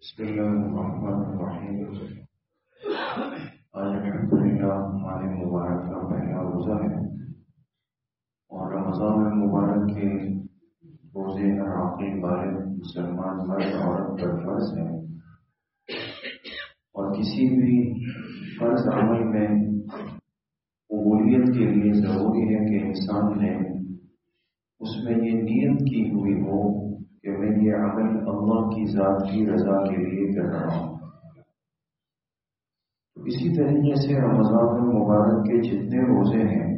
بسم اللہ الرحمن الرحیم۔ آج الحمدللہ ہمارے مبارک کا پہلا روزہ ہے اور رمضان المبارک کے روزے عراقی بالغ مسلمان مرد عورت پر فرض ہے، اور کسی بھی فرض عمل میں قبولیت کے لیے ضروری ہے کہ انسان نے اس میں یہ نیت کی ہوئی ہو کہ میں یہ عمل اللہ کی ذات کی رضا کے لیے کر رہا ہوں۔ تو اسی طریقے سے رمضان المبارک کے جتنے روزے ہیں،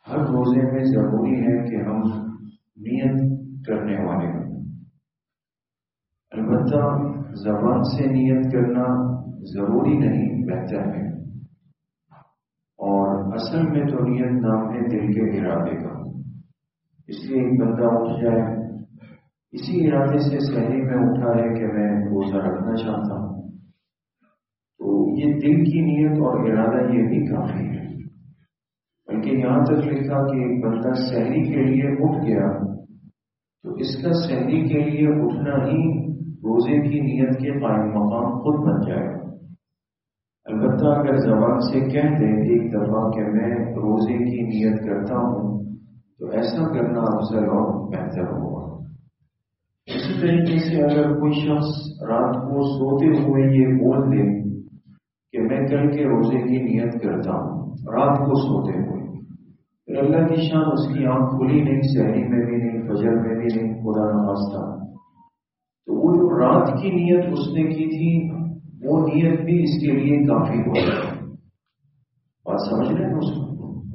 ہر روزے میں ضروری ہے کہ ہم نیت کرنے والے ہوں۔ البتہ زبان سے نیت کرنا ضروری نہیں، بہتر ہے، اور اصل میں تو نیت نام ہے دل کے ارادے کا۔ اس لیے ایک بندہ اٹھ جائے، اسی ارادے سے سحری میں اٹھا ہے کہ میں روزہ رکھنا چاہتا ہوں، تو یہ دل کی نیت اور ارادہ یہ بھی کافی ہے۔ بلکہ یہاں تک لکھا کہ ایک بندہ سحری کے لیے اٹھ گیا تو اس کا سحری کے لیے اٹھنا ہی روزے کی نیت کے قائم مقام خود بن جائے گا۔ البتہ اگر زبان سے کہہ دے ایک دفعہ کہ میں روزے کی نیت کرتا ہوں، تو ایسا کرنا افضل اور بہتر ہوگا۔ اسی طریقے سے اگر کوئی شخص رات کو سوتے ہوئے یہ بول دے کہ میں کل کے روزے کی نیت کرتا ہوں، رات کو سوتے ہوئے، پھر اللہ کی شان اس کی آنکھ کھلی نہیں، سحری میں بھی نہیں، فجر میں بھی نہیں، خدا نخواستہ، تو وہ جو رات کی نیت اس نے کی تھی وہ نیت بھی اس کے لیے کافی ہو جائے گی۔ بات سمجھ رہے ہیں؟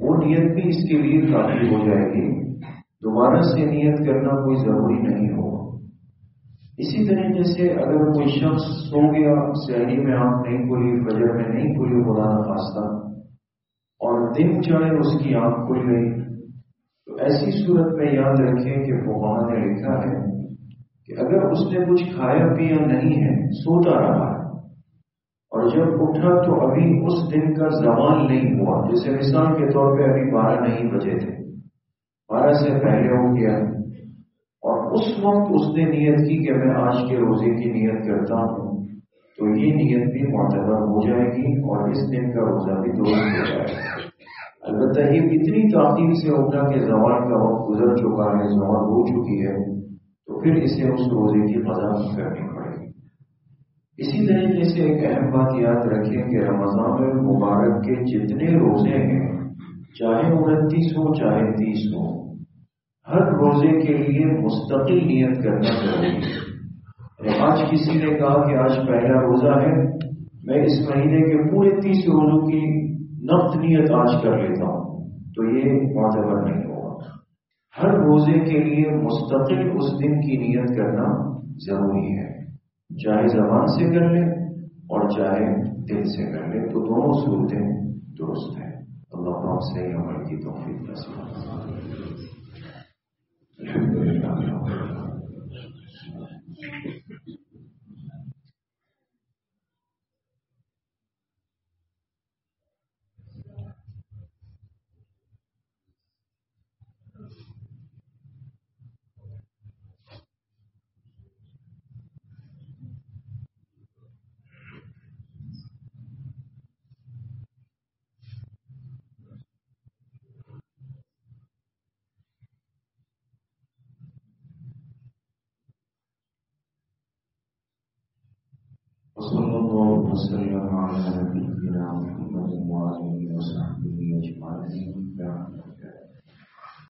وہ نیت بھی اس کے لیے کافی ہو جائے گی، دوبارہ سے نیت کرنا کوئی ضروری نہیں ہوگا۔ اسی طریقے سے اگر کوئی شخص سو گیا، سحری میں آنکھ نہیں کھلی، فجر میں نہیں کھلی، خدا نخواستہ، اور دن چڑھے اس کی آنکھ کھل گئی، تو ایسی صورت میں یاد رکھیں کہ فقہاء نے لکھا ہے کہ اگر اس نے کچھ کھایا پیا نہیں ہے، سوتا رہا ہے، اور جب اٹھا تو ابھی اس دن کا زوال نہیں ہوا، جیسے مثال کے طور پہ ابھی 12 نہیں بجے تھے، 12 سے پہلے ہو گیا، اور اس وقت اس نے نیت کی کہ میں آج کے روزے کی نیت کرتا ہوں، تو یہ نیت بھی معتبر ہو جائے گی اور اس دن کا روزہ بھی درست ہو جائے گا۔ البتہ یہ اتنی تاخیر سے ہوگا کہ زوال کا وقت گزر چکا ہے، زوال ہو چکی ہے، تو پھر اسے اس روزے کی قضا کرنی پڑے گی۔ اسی طریقے سے ایک اہم بات یاد رکھیں کہ رمضان المبارک کے جتنے روزے ہیں، چاہے 29 ہو چاہے 30 ہو، ہر روزے کے لیے مستقل نیت کرنا ضروری ہے۔ آج کسی نے کہا کہ آج پہلا روزہ ہے، میں اس مہینے کے پورے 30 روزوں کی نقد نیت آج کر لیتا ہوں، تو یہ معتبر نہیں ہوگا۔ ہر روزے کے لیے مستقل اس دن کی نیت کرنا ضروری ہے، چاہے زبان سے کر لیں اور چاہے دل سے کر لیں، تو دونوں صورتیں درست ہیں۔ اللہ پاک سے عمل کی توفیق نصیب فرمائے۔ الحمدللہ۔ وصلی اللہ وسلم علی نبینا